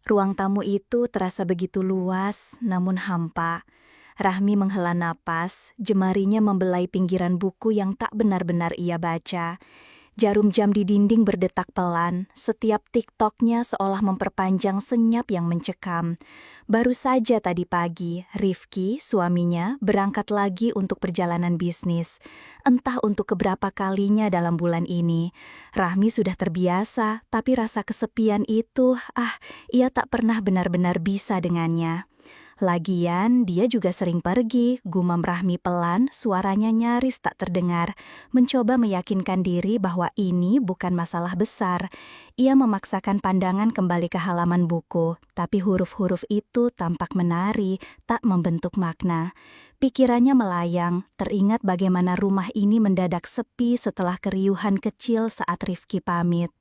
Ruang tamu itu terasa begitu luas, namun hampa. Rahmi menghela napas, jemarinya membelai pinggiran buku yang tak benar-benar ia baca. Jarum jam di dinding berdetak pelan, setiap tiktoknya seolah memperpanjang senyap yang mencekam. Baru saja tadi pagi, Rifki, suaminya, berangkat lagi untuk perjalanan bisnis. Entah untuk keberapa kalinya dalam bulan ini. Rahmi sudah terbiasa, tapi rasa kesepian itu, ia tak pernah benar-benar bisa dengannya. Lagian, dia juga sering pergi, gumam Rahmi pelan, suaranya nyaris tak terdengar, mencoba meyakinkan diri bahwa ini bukan masalah besar. Ia memaksakan pandangan kembali ke halaman buku, tapi huruf-huruf itu tampak menari, tak membentuk makna. Pikirannya melayang, teringat bagaimana rumah ini mendadak sepi setelah keriuhan kecil saat Rifki pamit.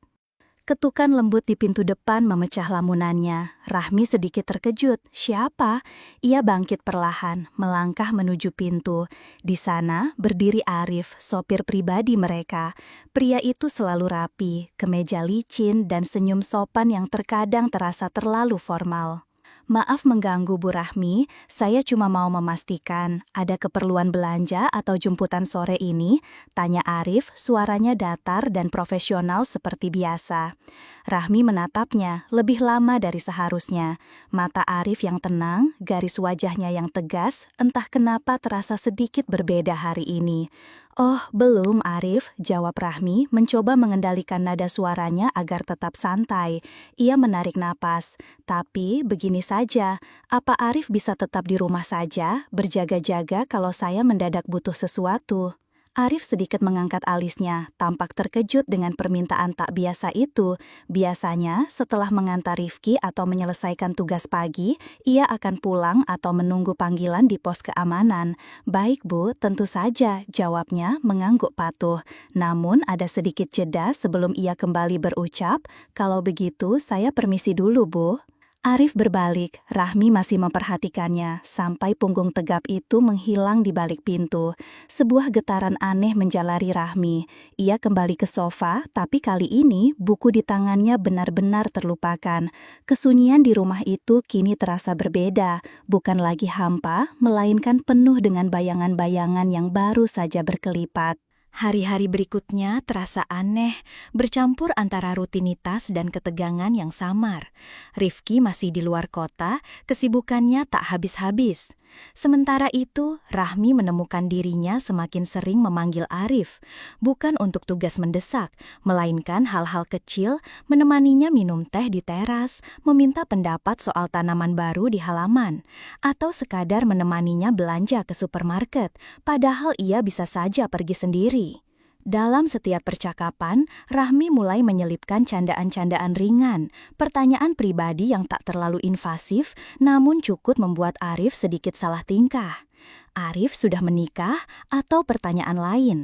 Ketukan lembut di pintu depan memecah lamunannya. Rahmi sedikit terkejut. Siapa? Ia bangkit perlahan, melangkah menuju pintu. Di sana berdiri Arif, sopir pribadi mereka. Pria itu selalu rapi, kemeja licin dan senyum sopan yang terkadang terasa terlalu formal. Maaf mengganggu Bu Rahmi, saya cuma mau memastikan ada keperluan belanja atau jemputan sore ini, tanya Arif, suaranya datar dan profesional seperti biasa. Rahmi menatapnya lebih lama dari seharusnya. Mata Arif yang tenang, garis wajahnya yang tegas, entah kenapa terasa sedikit berbeda hari ini. Oh, belum Arif, jawab Rahmi, mencoba mengendalikan nada suaranya agar tetap santai. Ia menarik napas. Tapi begini saja, apa Arif bisa tetap di rumah saja, berjaga-jaga kalau saya mendadak butuh sesuatu? Arif sedikit mengangkat alisnya, tampak terkejut dengan permintaan tak biasa itu. Biasanya, setelah mengantar Rifki atau menyelesaikan tugas pagi, ia akan pulang atau menunggu panggilan di pos keamanan. Baik Bu, tentu saja, jawabnya mengangguk patuh. Namun ada sedikit jeda sebelum ia kembali berucap, kalau begitu saya permisi dulu Bu. Arif berbalik, Rahmi masih memperhatikannya, sampai punggung tegap itu menghilang di balik pintu. Sebuah getaran aneh menjalari Rahmi. Ia kembali ke sofa, tapi kali ini buku di tangannya benar-benar terlupakan. Kesunyian di rumah itu kini terasa berbeda, bukan lagi hampa, melainkan penuh dengan bayangan-bayangan yang baru saja berkelipat. Hari-hari berikutnya terasa aneh, bercampur antara rutinitas dan ketegangan yang samar. Rifki masih di luar kota, kesibukannya tak habis-habis. Sementara itu, Rahmi menemukan dirinya semakin sering memanggil Arif, bukan untuk tugas mendesak, melainkan hal-hal kecil, menemaninya minum teh di teras, meminta pendapat soal tanaman baru di halaman, atau sekadar menemaninya belanja ke supermarket, padahal ia bisa saja pergi sendiri. Dalam setiap percakapan, Rahmi mulai menyelipkan candaan-candaan ringan, pertanyaan pribadi yang tak terlalu invasif, namun cukup membuat Arif sedikit salah tingkah. Arif sudah menikah atau pertanyaan lain?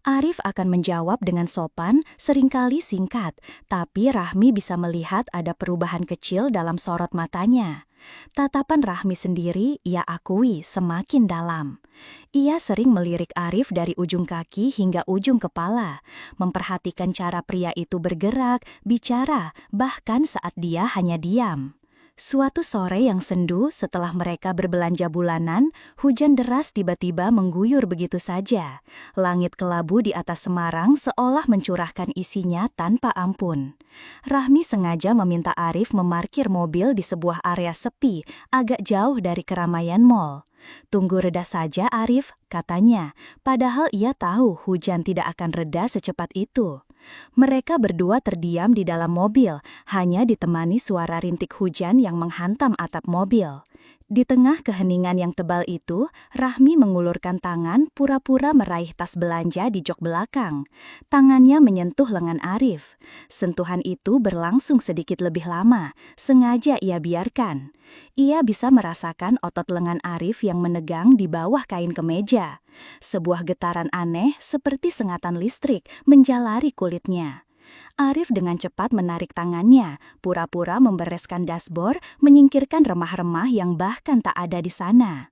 Arif akan menjawab dengan sopan, seringkali singkat, tapi Rahmi bisa melihat ada perubahan kecil dalam sorot matanya. Tatapan Rahmi sendiri ia akui semakin dalam. Ia sering melirik Arif dari ujung kaki hingga ujung kepala, memperhatikan cara pria itu bergerak, bicara, bahkan saat dia hanya diam. Suatu sore yang sendu setelah mereka berbelanja bulanan, hujan deras tiba-tiba mengguyur begitu saja. Langit kelabu di atas Semarang seolah mencurahkan isinya tanpa ampun. Rahmi sengaja meminta Arif memarkir mobil di sebuah area sepi, agak jauh dari keramaian mal. Tunggu reda saja Arif, katanya, padahal ia tahu hujan tidak akan reda secepat itu. Mereka berdua terdiam di dalam mobil, hanya ditemani suara rintik hujan yang menghantam atap mobil. Di tengah keheningan yang tebal itu, Rahmi mengulurkan tangan pura-pura meraih tas belanja di jok belakang. Tangannya menyentuh lengan Arif. Sentuhan itu berlangsung sedikit lebih lama, sengaja ia biarkan. Ia bisa merasakan otot lengan Arif yang menegang di bawah kain kemeja. Sebuah getaran aneh seperti sengatan listrik menjalari kulitnya. Arif dengan cepat menarik tangannya, pura-pura membereskan dashboard, menyingkirkan remah-remah yang bahkan tak ada di sana.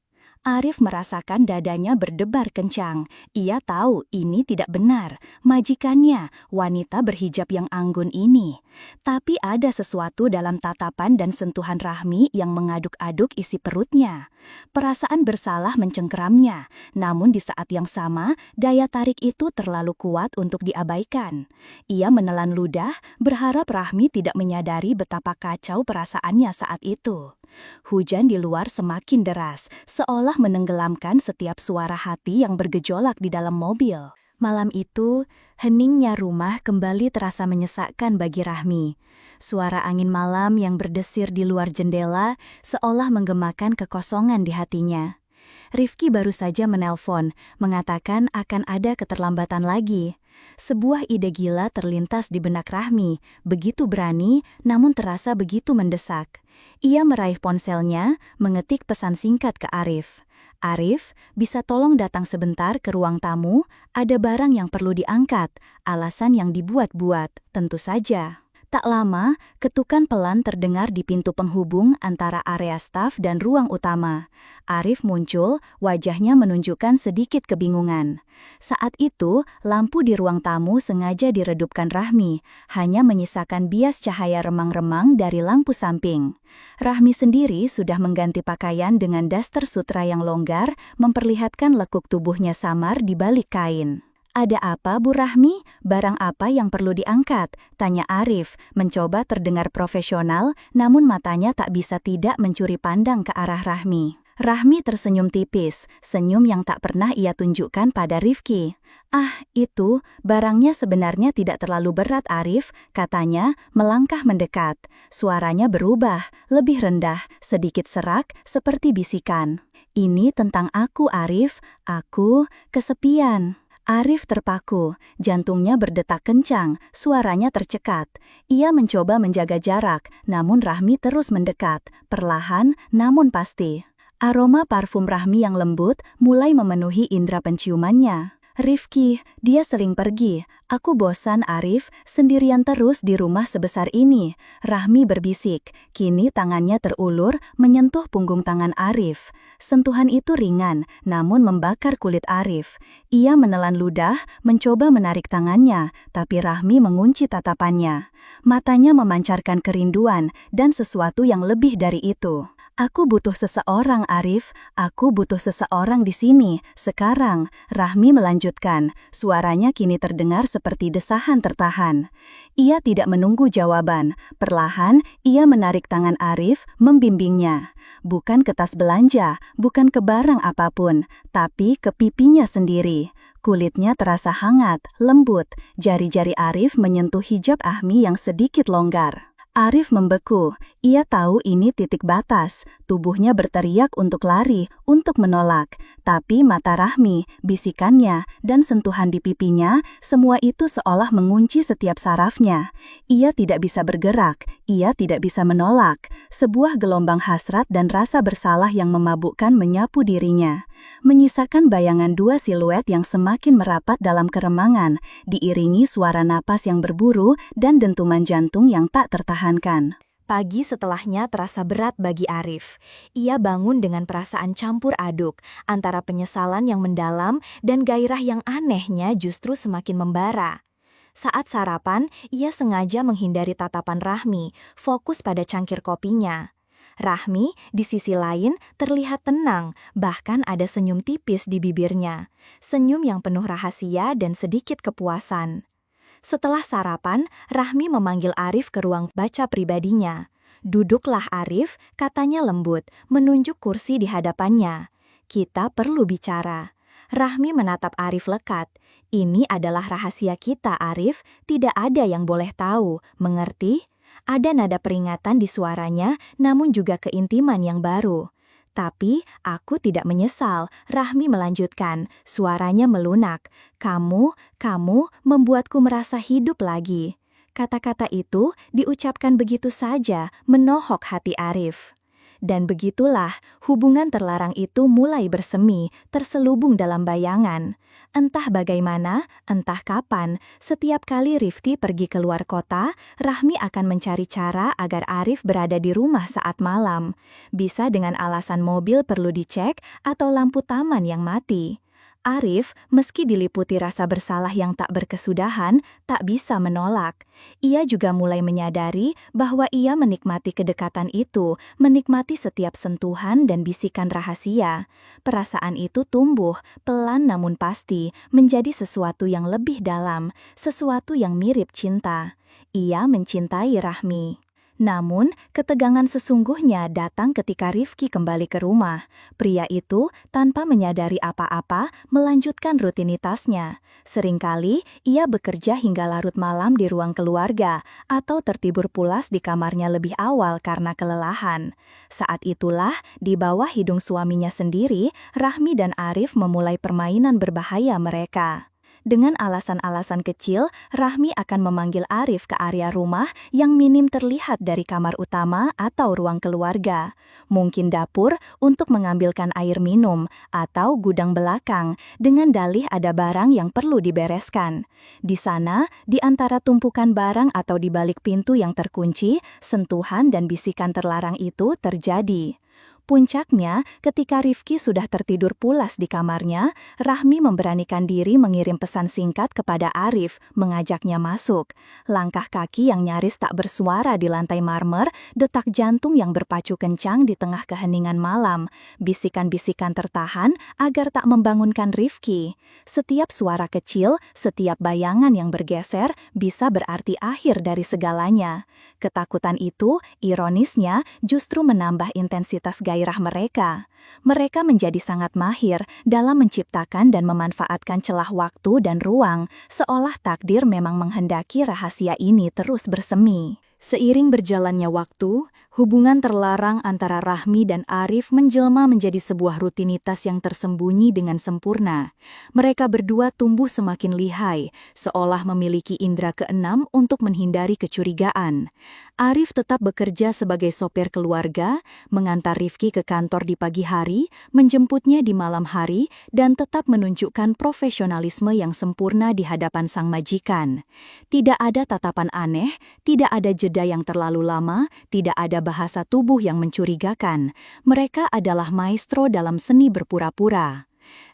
Arif merasakan dadanya berdebar kencang. Ia tahu ini tidak benar. Majikannya, wanita berhijab yang anggun ini. Tapi ada sesuatu dalam tatapan dan sentuhan Rahmi yang mengaduk-aduk isi perutnya. Perasaan bersalah mencengkeramnya. Namun di saat yang sama, daya tarik itu terlalu kuat untuk diabaikan. Ia menelan ludah, berharap Rahmi tidak menyadari betapa kacau perasaannya saat itu. Hujan di luar semakin deras, seolah menenggelamkan setiap suara hati yang bergejolak di dalam mobil. Malam itu, heningnya rumah kembali terasa menyesakkan bagi Rahmi. Suara angin malam yang berdesir di luar jendela seolah menggemakan kekosongan di hatinya. Rifki baru saja menelpon, mengatakan akan ada keterlambatan lagi. Sebuah ide gila terlintas di benak Rahmi, begitu berani namun terasa begitu mendesak. Ia meraih ponselnya, mengetik pesan singkat ke Arif. Arif, bisa tolong datang sebentar ke ruang tamu, ada barang yang perlu diangkat, alasan yang dibuat-buat, tentu saja. Tak lama, ketukan pelan terdengar di pintu penghubung antara area staf dan ruang utama. Arif muncul, wajahnya menunjukkan sedikit kebingungan. Saat itu, lampu di ruang tamu sengaja diredupkan Rahmi, hanya menyisakan bias cahaya remang-remang dari lampu samping. Rahmi sendiri sudah mengganti pakaian dengan daster sutra yang longgar, memperlihatkan lekuk tubuhnya samar di balik kain. "Ada apa, Bu Rahmi? Barang apa yang perlu diangkat?" tanya Arif, mencoba terdengar profesional, namun matanya tak bisa tidak mencuri pandang ke arah Rahmi. Rahmi tersenyum tipis, senyum yang tak pernah ia tunjukkan pada Rifki. "Ah, itu, barangnya sebenarnya tidak terlalu berat Arif," katanya, melangkah mendekat. Suaranya berubah, lebih rendah, sedikit serak, seperti bisikan. "Ini tentang aku, Arif. Aku kesepian." Arif terpaku, jantungnya berdetak kencang, suaranya tercekat. Ia mencoba menjaga jarak, namun Rahmi terus mendekat, perlahan namun pasti. Aroma parfum Rahmi yang lembut mulai memenuhi indera penciumannya. "Rifki, dia sering pergi. Aku bosan Arif, sendirian terus di rumah sebesar ini." Rahmi berbisik, kini tangannya terulur menyentuh punggung tangan Arif. Sentuhan itu ringan, namun membakar kulit Arif. Ia menelan ludah, mencoba menarik tangannya, tapi Rahmi mengunci tatapannya. Matanya memancarkan kerinduan dan sesuatu yang lebih dari itu. "Aku butuh seseorang, Arif. Aku butuh seseorang di sini, sekarang." Rahmi melanjutkan, suaranya kini terdengar seperti desahan tertahan. Ia tidak menunggu jawaban. Perlahan, ia menarik tangan Arif, membimbingnya. Bukan ke tas belanja, bukan ke barang apapun, tapi ke pipinya sendiri. Kulitnya terasa hangat, lembut. Jari-jari Arif menyentuh hijab Ahmi yang sedikit longgar. Arif membeku. Ia tahu ini titik batas. Tubuhnya berteriak untuk lari, untuk menolak. Tapi mata Rahmi, bisikannya, dan sentuhan di pipinya, semua itu seolah mengunci setiap sarafnya. Ia tidak bisa bergerak, ia tidak bisa menolak. Sebuah gelombang hasrat dan rasa bersalah yang memabukkan menyapu dirinya. Menyisakan bayangan dua siluet yang semakin merapat dalam keremangan, diiringi suara napas yang berburu dan dentuman jantung yang tak tertahankan. Pagi setelahnya terasa berat bagi Arif. Ia bangun dengan perasaan campur aduk, antara penyesalan yang mendalam dan gairah yang anehnya justru semakin membara. Saat sarapan, ia sengaja menghindari tatapan Rahmi, fokus pada cangkir kopinya. Rahmi, di sisi lain, terlihat tenang, bahkan ada senyum tipis di bibirnya. Senyum yang penuh rahasia dan sedikit kepuasan. Setelah sarapan, Rahmi memanggil Arif ke ruang baca pribadinya. "Duduklah Arif," katanya lembut, menunjuk kursi di hadapannya. "Kita perlu bicara." Rahmi menatap Arif lekat. "Ini adalah rahasia kita, Arif. Tidak ada yang boleh tahu, mengerti?" Ada nada peringatan di suaranya, namun juga keintiman yang baru. "Tapi aku tidak menyesal," Rahmi melanjutkan, suaranya melunak. Kamu membuatku merasa hidup lagi." Kata-kata itu diucapkan begitu saja, menohok hati Arif. Dan begitulah, hubungan terlarang itu mulai bersemi, terselubung dalam bayangan. Entah bagaimana, entah kapan, setiap kali Rifki pergi keluar kota, Rahmi akan mencari cara agar Arif berada di rumah saat malam. Bisa dengan alasan mobil perlu dicek atau lampu taman yang mati. Arif, meski diliputi rasa bersalah yang tak berkesudahan, tak bisa menolak. Ia juga mulai menyadari bahwa ia menikmati kedekatan itu, menikmati setiap sentuhan dan bisikan rahasia. Perasaan itu tumbuh, pelan namun pasti, menjadi sesuatu yang lebih dalam, sesuatu yang mirip cinta. Ia mencintai Rahmi. Namun, ketegangan sesungguhnya datang ketika Rifki kembali ke rumah. Pria itu, tanpa menyadari apa-apa, melanjutkan rutinitasnya. Seringkali, ia bekerja hingga larut malam di ruang keluarga, atau tertidur pulas di kamarnya lebih awal karena kelelahan. Saat itulah, di bawah hidung suaminya sendiri, Rahmi dan Arif memulai permainan berbahaya mereka. Dengan alasan-alasan kecil, Rahmi akan memanggil Arif ke area rumah yang minim terlihat dari kamar utama atau ruang keluarga. Mungkin dapur untuk mengambilkan air minum atau gudang belakang dengan dalih ada barang yang perlu dibereskan. Di sana, di antara tumpukan barang atau di balik pintu yang terkunci, sentuhan dan bisikan terlarang itu terjadi. Puncaknya, ketika Rifki sudah tertidur pulas di kamarnya, Rahmi memberanikan diri mengirim pesan singkat kepada Arif, mengajaknya masuk. Langkah kaki yang nyaris tak bersuara di lantai marmer, detak jantung yang berpacu kencang di tengah keheningan malam, bisikan-bisikan tertahan agar tak membangunkan Rifki. Setiap suara kecil, setiap bayangan yang bergeser, bisa berarti akhir dari segalanya. Ketakutan itu, ironisnya, justru menambah intensitas gairah mereka. Mereka menjadi sangat mahir dalam menciptakan dan memanfaatkan celah waktu dan ruang, seolah takdir memang menghendaki rahasia ini terus bersemi. Seiring berjalannya waktu, hubungan terlarang antara Rahmi dan Arif menjelma menjadi sebuah rutinitas yang tersembunyi dengan sempurna. Mereka berdua tumbuh semakin lihai, seolah memiliki indera keenam untuk menghindari kecurigaan. Arif tetap bekerja sebagai sopir keluarga, mengantar Rifki ke kantor di pagi hari, menjemputnya di malam hari, dan tetap menunjukkan profesionalisme yang sempurna di hadapan sang majikan. Tidak ada tatapan aneh, tidak ada jeda yang terlalu lama, tidak ada bahasa tubuh yang mencurigakan. Mereka adalah maestro dalam seni berpura-pura.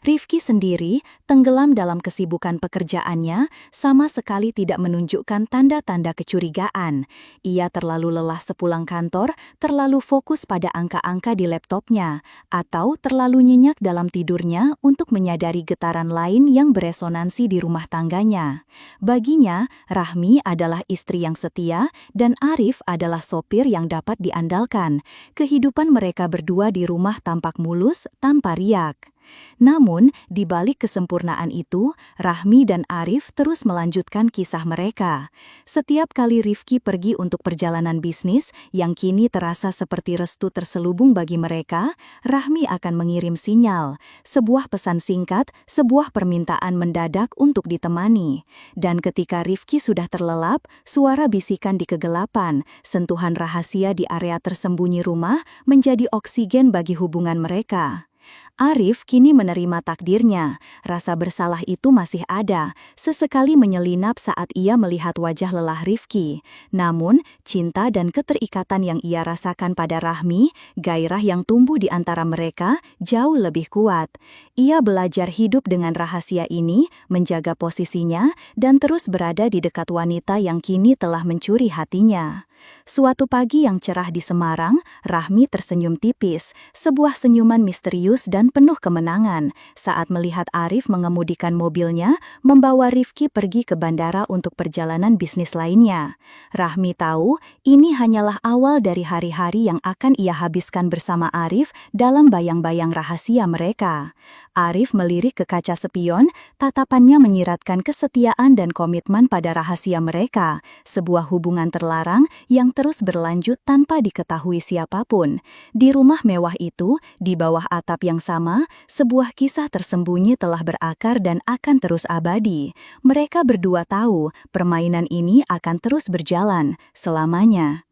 Rifki sendiri, tenggelam dalam kesibukan pekerjaannya, sama sekali tidak menunjukkan tanda-tanda kecurigaan. Ia terlalu lelah sepulang kantor, terlalu fokus pada angka-angka di laptopnya, atau terlalu nyenyak dalam tidurnya untuk menyadari getaran lain yang beresonansi di rumah tangganya. Baginya, Rahmi adalah istri yang setia, dan Arif adalah sopir yang dapat diandalkan. Kehidupan mereka berdua di rumah tampak mulus, tanpa riak. Namun, di balik kesempurnaan itu, Rahmi dan Arif terus melanjutkan kisah mereka. Setiap kali Rifki pergi untuk perjalanan bisnis yang kini terasa seperti restu terselubung bagi mereka, Rahmi akan mengirim sinyal, sebuah pesan singkat, sebuah permintaan mendadak untuk ditemani. Dan ketika Rifki sudah terlelap, suara bisikan di kegelapan, sentuhan rahasia di area tersembunyi rumah menjadi oksigen bagi hubungan mereka. Arif kini menerima takdirnya. Rasa bersalah itu masih ada, sesekali menyelinap saat ia melihat wajah lelah Rifki. Namun, cinta dan keterikatan yang ia rasakan pada Rahmi, gairah yang tumbuh di antara mereka, jauh lebih kuat. Ia belajar hidup dengan rahasia ini, menjaga posisinya, dan terus berada di dekat wanita yang kini telah mencuri hatinya. Suatu pagi yang cerah di Semarang, Rahmi tersenyum tipis, sebuah senyuman misterius dan penuh kemenangan saat melihat Arif mengemudikan mobilnya, membawa Rifki pergi ke bandara untuk perjalanan bisnis lainnya. Rahmi tahu, ini hanyalah awal dari hari-hari yang akan ia habiskan bersama Arif dalam bayang-bayang rahasia mereka. Arif melirik ke kaca spion, tatapannya menyiratkan kesetiaan dan komitmen pada rahasia mereka, sebuah hubungan terlarang yang terus berlanjut tanpa diketahui siapapun. Di rumah mewah itu, di bawah atap yang sama, sebuah kisah tersembunyi telah berakar dan akan terus abadi. Mereka berdua tahu, permainan ini akan terus berjalan selamanya.